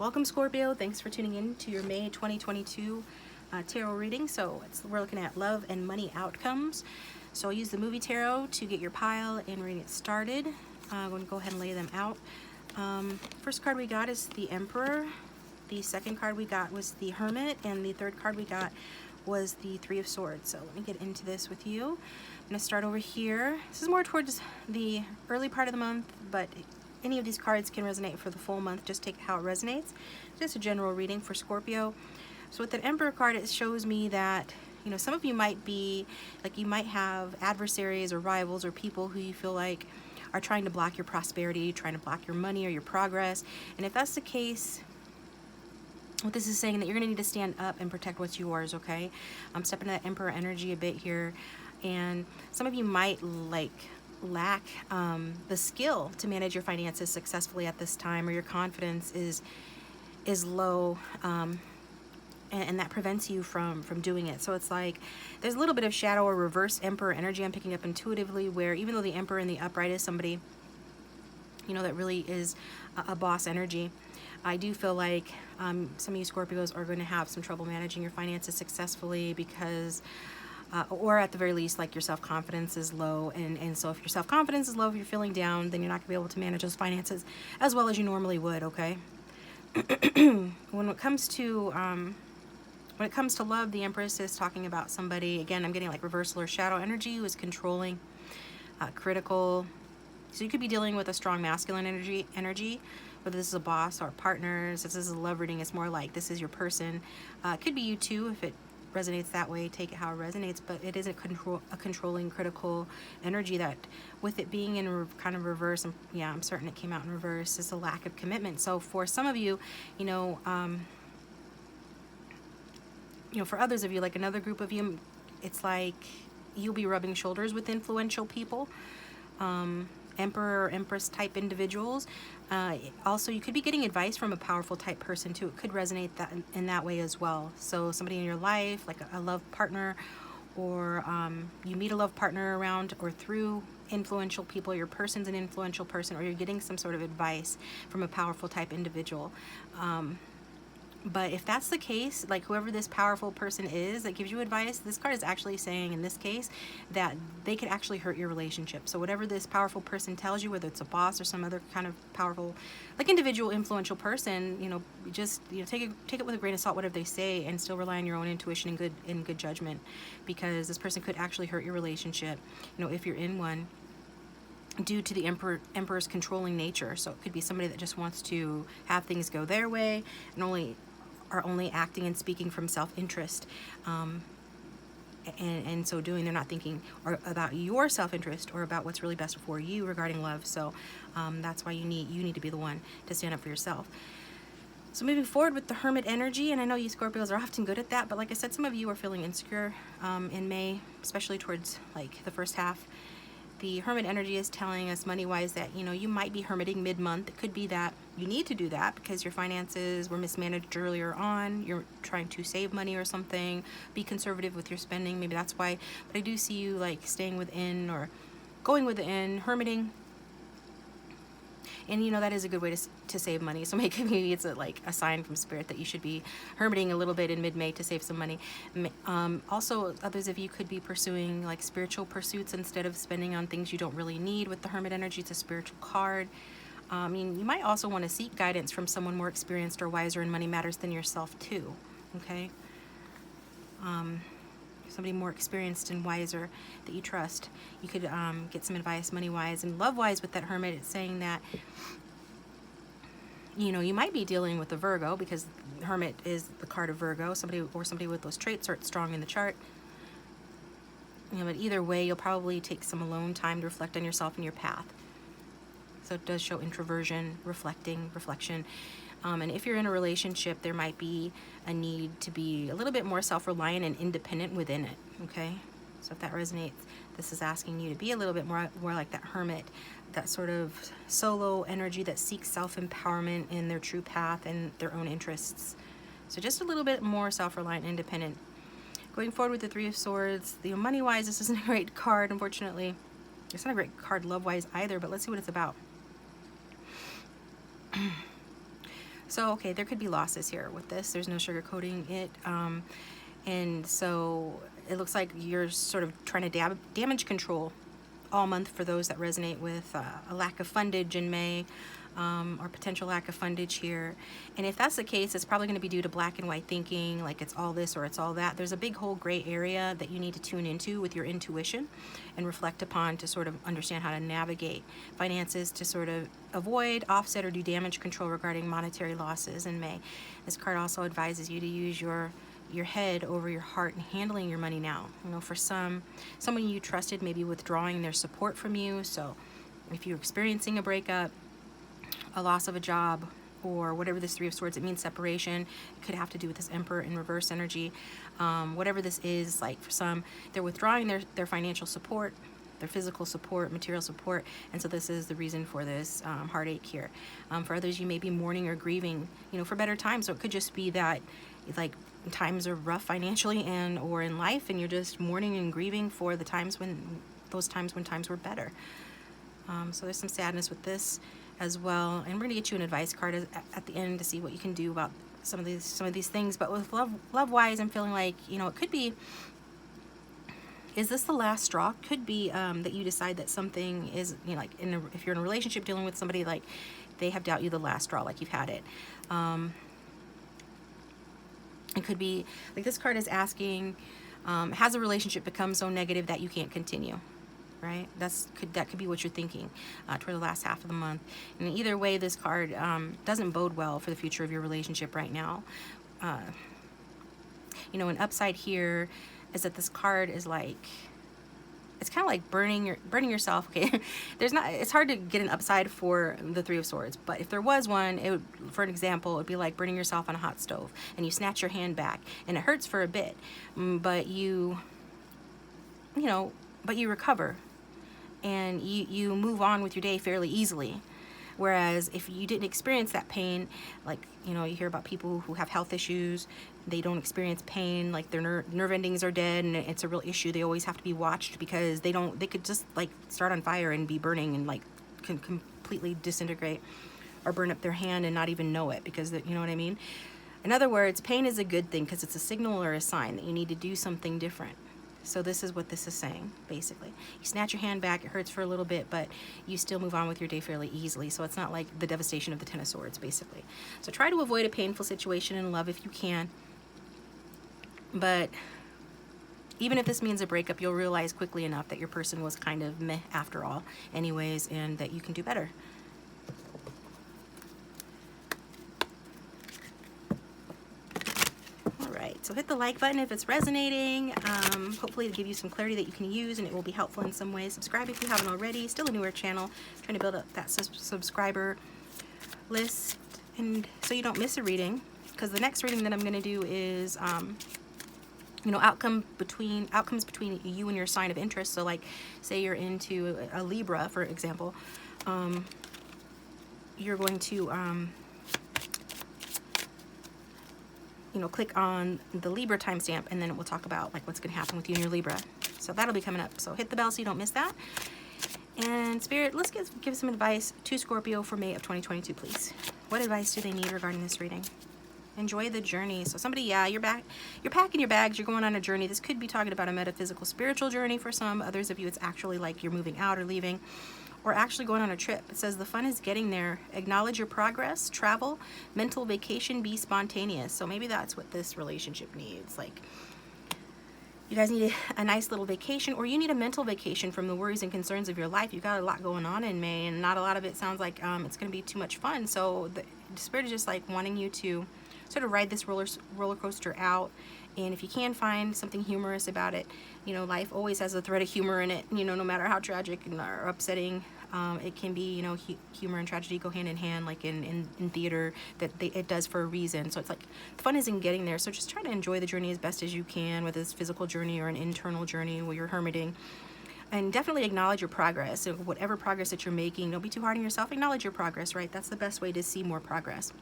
Welcome Scorpio, thanks for tuning in to your May 2022 tarot reading. So we're looking at love and money outcomes. So I'll use the movie tarot to get your pile and reading it started. I'm going to go ahead and lay them out. First card we got is the Emperor. The second card we got was the Hermit, and the third card we got was the Three of Swords. So let me get into this with you. I'm going to start over here. This is more towards the early part of the month, but any of these cards can resonate for the full month. Just take how it resonates. Just a general reading for Scorpio. So with the Emperor card, it shows me that, you know, some of you might be, like, you might have adversaries or rivals or people who you feel like are trying to block your prosperity, trying to block your money or your progress. And if that's the case, what this is saying that you're going to need to stand up and protect what's yours, okay? I'm stepping into that Emperor energy a bit here. And some of you might lack the skill to manage your finances successfully at this time, or your confidence is low, and that prevents you from doing it. So it's like there's a little bit of shadow or reverse Emperor energy I'm picking up intuitively, where even though the Emperor in the upright is somebody, you know, that really is a boss energy, I do feel like some of you Scorpios are going to have some trouble managing your finances successfully because or at the very least, like, your self-confidence is low, and so if your self-confidence is low, if you're feeling down, then you're not gonna be able to manage those finances as well as you normally would, okay? When it comes to love, the Empress is talking about somebody, again, I'm getting like reversal or shadow energy, who is controlling, critical. So you could be dealing with a strong masculine energy, whether this is a boss or partners. If this is a love reading, it's more like this is your person. It could be you too, if it resonates that way, take it how it resonates, but it is a controlling, critical energy that, with it being in kind of reverse, and yeah, I'm certain it came out in reverse, is a lack of commitment. So for some of you, you know, for others of you, like another group of you, it's like you'll be rubbing shoulders with influential people, Emperor or Empress type individuals. Also, you could be getting advice from a powerful type person too. It could resonate that in that way as well. So somebody in your life, like a love partner, or you meet a love partner around or through influential people, your person's an influential person, or you're getting some sort of advice from a powerful type individual. But if that's the case, like whoever this powerful person is that gives you advice, this card is actually saying in this case that they could actually hurt your relationship. So whatever this powerful person tells you, whether it's a boss or some other kind of powerful, like, individual influential person, you know, just, you know, take it with a grain of salt, whatever they say, and still rely on your own intuition and good judgment, because this person could actually hurt your relationship, you know, if you're in one, due to the Emperor's controlling nature. So it could be somebody that just wants to have things go their way and are only acting and speaking from self-interest, and so doing, they're not thinking about your self-interest or about what's really best for you regarding love. So that's why you need to be the one to stand up for yourself. So moving forward with the Hermit energy, and I know you Scorpios are often good at that, but like I said, some of you are feeling insecure in May, especially towards like the first half. The Hermit energy is telling us money-wise that, you know, you might be hermiting mid-month. It could be that you need to do that because your finances were mismanaged earlier on. You're trying to save money or something. Be conservative with your spending. Maybe that's why. But I do see you like staying within or going within, hermiting. And, you know, that is a good way to save money. So maybe it's like a sign from Spirit that you should be hermiting a little bit in mid-May to save some money. Also, others of you could be pursuing like spiritual pursuits instead of spending on things you don't really need. With the Hermit energy, it's a spiritual card. I mean, you might also want to seek guidance from someone more experienced or wiser in money matters than yourself too, okay? Somebody more experienced and wiser that you trust. You could get some advice money-wise. And love-wise with that Hermit, it's saying that, you know, you might be dealing with a Virgo, because Hermit is the card of Virgo, somebody with those traits are strong in the chart. You know, but either way, you'll probably take some alone time to reflect on yourself and your path. So it does show introversion, reflection. And if you're in a relationship, there might be a need to be a little bit more self-reliant and independent within it, okay? So if that resonates, this is asking you to be a little bit more like that Hermit, that sort of solo energy that seeks self-empowerment in their true path and their own interests. So just a little bit more self-reliant and independent. Going forward with the Three of Swords, the money-wise, this isn't a great card, unfortunately. It's not a great card love-wise either, but let's see what it's about. So, okay, there could be losses here with this. There's no sugarcoating it. And so it looks like you're sort of trying to damage control all month for those that resonate with a lack of fundage in May, or potential lack of fundage here. And if that's the case, it's probably going to be due to black and white thinking, like it's all this or it's all that. There's a big whole gray area that you need to tune into with your intuition and reflect upon to sort of understand how to navigate finances to sort of avoid, offset, or do damage control regarding monetary losses in May. This card also advises you to use your head over your heart in handling your money now. You know, for someone you trusted may be withdrawing their support from you. So if you're experiencing a breakup, a loss of a job, or whatever this Three of Swords, it means separation. It could have to do with this Emperor in reverse energy. Whatever this is, like for some, they're withdrawing their financial support, their physical support, material support, and so this is the reason for this heartache here. For others, you may be mourning or grieving, you know, for better times. So it could just be that, like, times are rough financially and or in life, and you're just mourning and grieving for the times when times were better. So there's some sadness with this as well, and we're gonna get you an advice card at the end to see what you can do about some of these things. But with love wise, I'm feeling like, you know, it could be, is this the last straw? Could be that you decide that something is, you know, like if you're in a relationship dealing with somebody, like they have dealt you the last straw, like you've had it. It could be like this card is asking, has a relationship become so negative that you can't continue? Right? That could be what you're thinking toward the last half of the month. And either way, this card doesn't bode well for the future of your relationship right now. You know, an upside here is that this card is like, it's kind of like burning yourself. Okay, it's hard to get an upside for the Three of Swords, but if there was one, it would, for an example, it would be like burning yourself on a hot stove and you snatch your hand back and it hurts for a bit, but you recover and you move on with your day fairly easily. Whereas if you didn't experience that pain, like, you know, you hear about people who have health issues, they don't experience pain, like their nerve endings are dead and it's a real issue. They always have to be watched because they could just like start on fire and be burning and like can completely disintegrate or burn up their hand and not even know it, because you know what I mean? In other words, pain is a good thing because it's a signal or a sign that you need to do something different. So this is what this is saying, basically. You snatch your hand back, it hurts for a little bit, but you still move on with your day fairly easily. So it's not like the devastation of the Ten of Swords, basically. So try to avoid a painful situation in love if you can. But even if this means a breakup, you'll realize quickly enough that your person was kind of meh after all anyways, and that you can do better. So hit the like button if it's resonating. Hopefully it'll give you some clarity that you can use and it will be helpful in some ways. Subscribe if you haven't already. Still a newer channel, trying to build up that subscriber list, and so you don't miss a reading, because the next reading that I'm going to do is you know, outcomes between you and your sign of interest. So like, say you're into a Libra, for example, you're going to you know, click on the Libra timestamp, and then it will talk about like what's going to happen with you and your Libra. So that'll be coming up. So hit the bell so you don't miss that. And Spirit, let's give some advice to Scorpio for May of 2022, please. What advice do they need regarding this reading? Enjoy the journey. So somebody, yeah, you're packing your bags, you're going on a journey. This could be talking about a metaphysical, spiritual journey for some. Others of you, it's actually like you're moving out or leaving, or actually going on a trip. It says the fun is getting there. Acknowledge your progress, travel, mental vacation, be spontaneous. So maybe that's what this relationship needs. Like, you guys need a nice little vacation, or you need a mental vacation from the worries and concerns of your life. You've got a lot going on in May, and not a lot of it sounds like it's going to be too much fun. So the Spirit is just like wanting you to sort of ride this roller coaster out. And if you can find something humorous about it, you know, life always has a thread of humor in it, you know, no matter how tragic or upsetting it can be. You know, humor and tragedy go hand in hand, like in theater, it does for a reason. So it's like, fun is in getting there. So just try to enjoy the journey as best as you can, whether it's a physical journey or an internal journey where you're hermiting. And definitely acknowledge your progress. So whatever progress that you're making, don't be too hard on yourself. Acknowledge your progress, right? That's the best way to see more progress.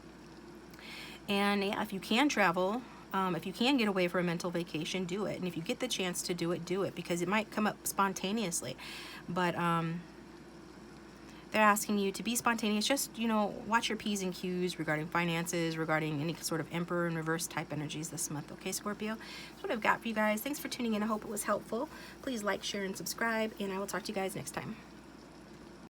And yeah, if you can travel, if you can get away for a mental vacation, do it. And if you get the chance to do it, because it might come up spontaneously. But They're asking you to be spontaneous. Just, you know, watch your P's and Q's regarding finances, regarding any sort of Emperor and reverse type energies this month. Okay, Scorpio? That's what I've got for you guys. Thanks for tuning in. I hope it was helpful. Please like, share, and subscribe, and I will talk to you guys next time.